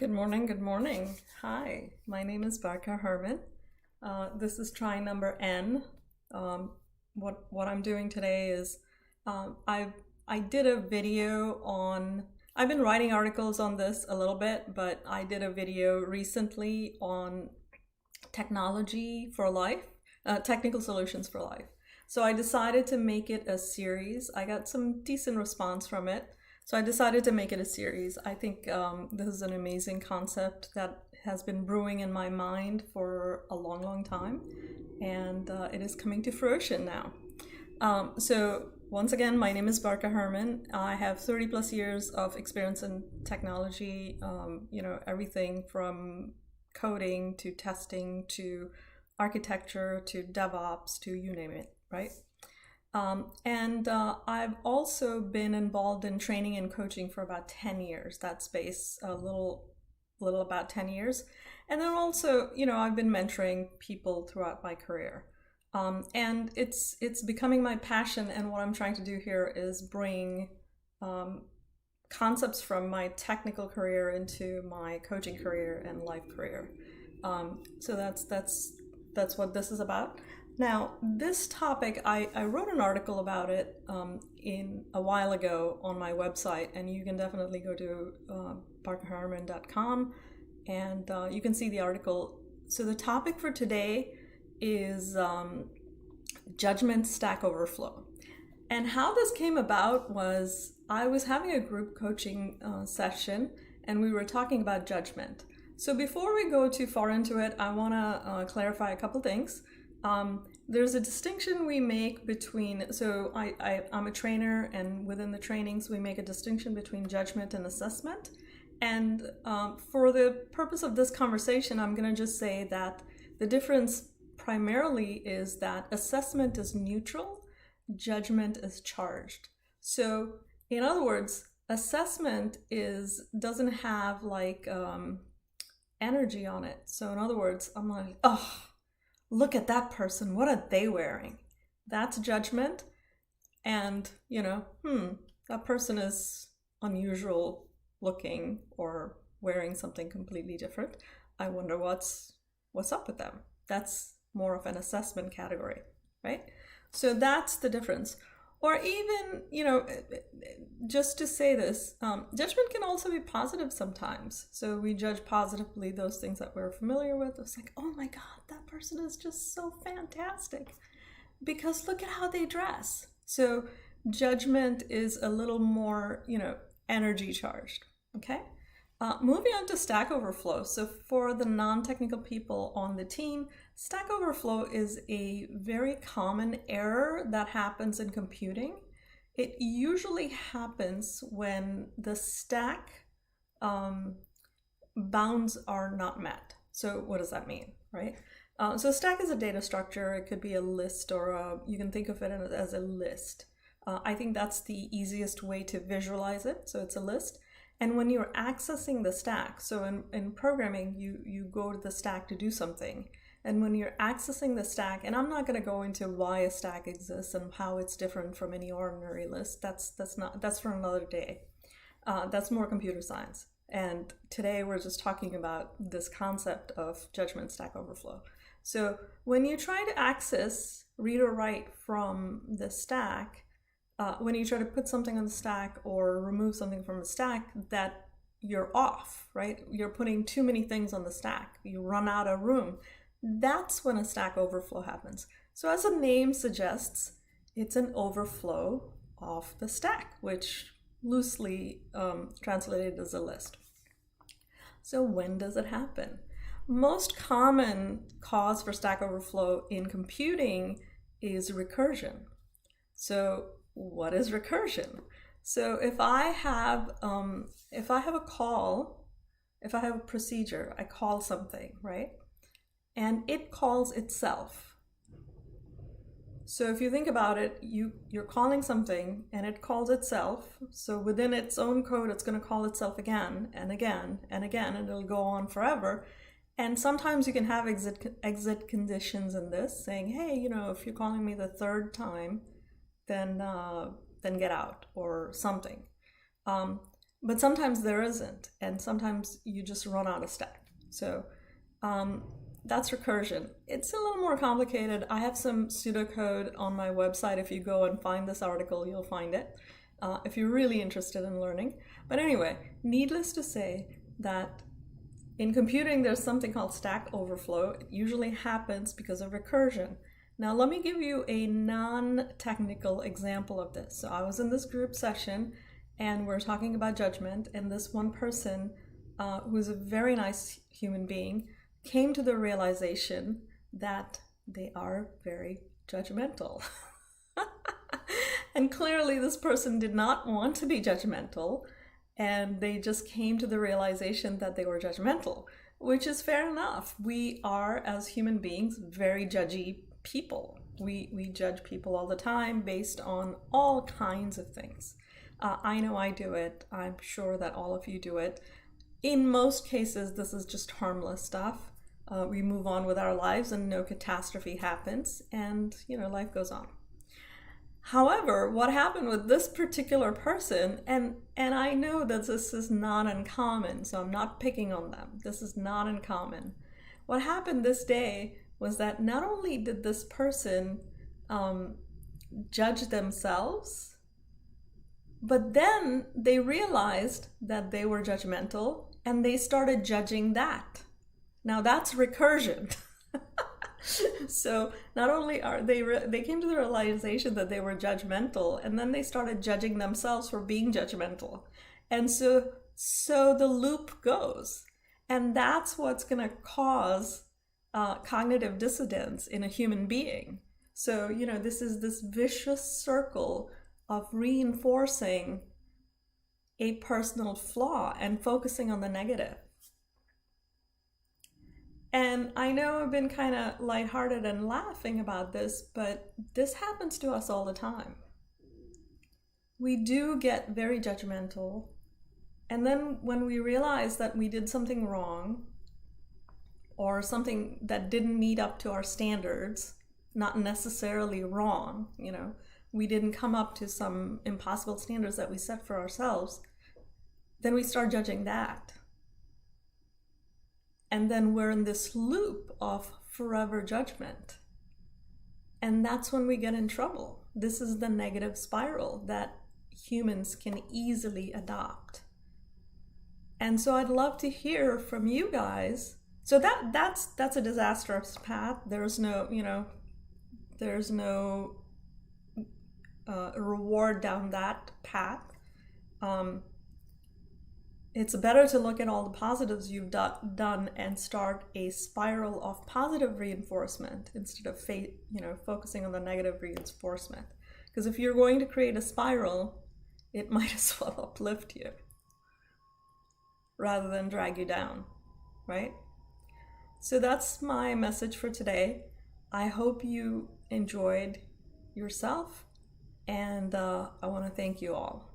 Good morning, good morning. Hi, my name is Barka Herman. This is try number N. What I'm doing today is I did a video on, I've been writing articles on this a little bit, but I did a video recently on technology for life, technical solutions for life. So I decided to make it a series. I got some decent response from it. So I decided to make it a series. I think this is an amazing concept that has been brewing in my mind for a long, long time, and it is coming to fruition now. So once again, my name is Barka Herman. I have 30 plus years of experience in technology, everything from coding to testing to architecture to DevOps to you name it, right? I've also been involved in training and coaching for about 10 years. That space, a little about 10 years. And then also, I've been mentoring people throughout my career. And it's becoming my passion. And what I'm trying to do here is bring concepts from my technical career into my coaching career and life career. So that's what this is about. Now, this topic, I wrote an article about it in a while ago on my website, and you can definitely go to barkaherman.com and you can see the article. So the topic for today is judgment stack overflow. And how this came about was I was having a group coaching session, and we were talking about judgment. So before we go too far into it, I want to clarify a couple things. There's a distinction we make between, so I'm a trainer, and within the trainings we make a distinction between judgment and assessment. And for the purpose of this conversation, I'm going to just say that the difference primarily is that assessment is neutral, judgment is charged. So in other words, assessment doesn't have like energy on it. So in other words, I'm like, oh, look at that person, what are they wearing? That's judgment. And, that person is unusual looking or wearing something completely different. I wonder what's up with them. That's more of an assessment category, right? So that's the difference. Or even, just to say this, judgment can also be positive sometimes. So we judge positively those things that we're familiar with. It's like, oh my God, that person is just so fantastic because look at how they dress. So judgment is a little more, energy charged, okay? Moving on to Stack Overflow. So for the non-technical people on the team, Stack Overflow is a very common error that happens in computing. It usually happens when the stack bounds are not met. So what does that mean, right? So stack is a data structure. It could be a list, or you can think of it as a list. I think that's the easiest way to visualize it. So it's a list. And when you're accessing the stack, so in programming, you go to the stack to do something. And when you're accessing the stack, and I'm not going to go into why a stack exists and how it's different from any ordinary list. That's for another day. That's more computer science. And today we're just talking about this concept of judgment stack overflow. So when you try to access, read or write from the stack, when you try to put something on the stack or remove something from the stack, that you're off, right? You're putting too many things on the stack. You run out of room. That's when a stack overflow happens. So as the name suggests, it's an overflow of the stack, which loosely translated as a list. So when does it happen? Most common cause for stack overflow in computing is recursion. So what is recursion? So if I have a call, if I have a procedure, I call something, right? And it calls itself. So if you think about it, you're calling something and it calls itself. So within its own code, it's going to call itself again and again and again, and it'll go on forever. And sometimes you can have exit conditions in this saying, hey, if you're calling me the third time, then get out or something. But sometimes there isn't, and sometimes you just run out of stack. So that's recursion. It's a little more complicated. I have some pseudocode on my website. If you go and find this article, you'll find it, if you're really interested in learning. But anyway, needless to say that in computing, there's something called stack overflow. It usually happens because of recursion. Now, let me give you a non-technical example of this. So I was in this group session, and we're talking about judgment, and this one person, who's a very nice human being, came to the realization that they are very judgmental. And clearly this person did not want to be judgmental, and they just came to the realization that they were judgmental, which is fair enough. We are, as human beings, very judgy people. We judge people all the time based on all kinds of things. I know I do it. I'm sure that all of you do it. In most cases, this is just harmless stuff. We move on with our lives and no catastrophe happens, and life goes on. However, what happened with this particular person, and I know that this is not uncommon, so I'm not picking on them. This is not uncommon. What happened this day was that not only did this person judge themselves, but then they realized that they were judgmental and they started judging that. Now that's recursion. So not only are they came to the realization that they were judgmental, and then they started judging themselves for being judgmental. And so the loop goes. And that's what's going to cause cognitive dissonance in a human being. So, this is this vicious circle of reinforcing a personal flaw and focusing on the negative. And I know I've been kind of lighthearted and laughing about this, but this happens to us all the time. We do get very judgmental. And then when we realize that we did something wrong, or something that didn't meet up to our standards, not necessarily wrong, we didn't come up to some impossible standards that we set for ourselves, then we start judging that. And then we're in this loop of forever judgment. And that's when we get in trouble. This is the negative spiral that humans can easily adopt. And so I'd love to hear from you guys. So that's a disastrous path. There's no reward down that path. It's better to look at all the positives you've done and start a spiral of positive reinforcement instead of focusing on the negative reinforcement. Because if you're going to create a spiral, it might as well uplift you rather than drag you down, right? So that's my message for today. I hope you enjoyed yourself, and I want to thank you all.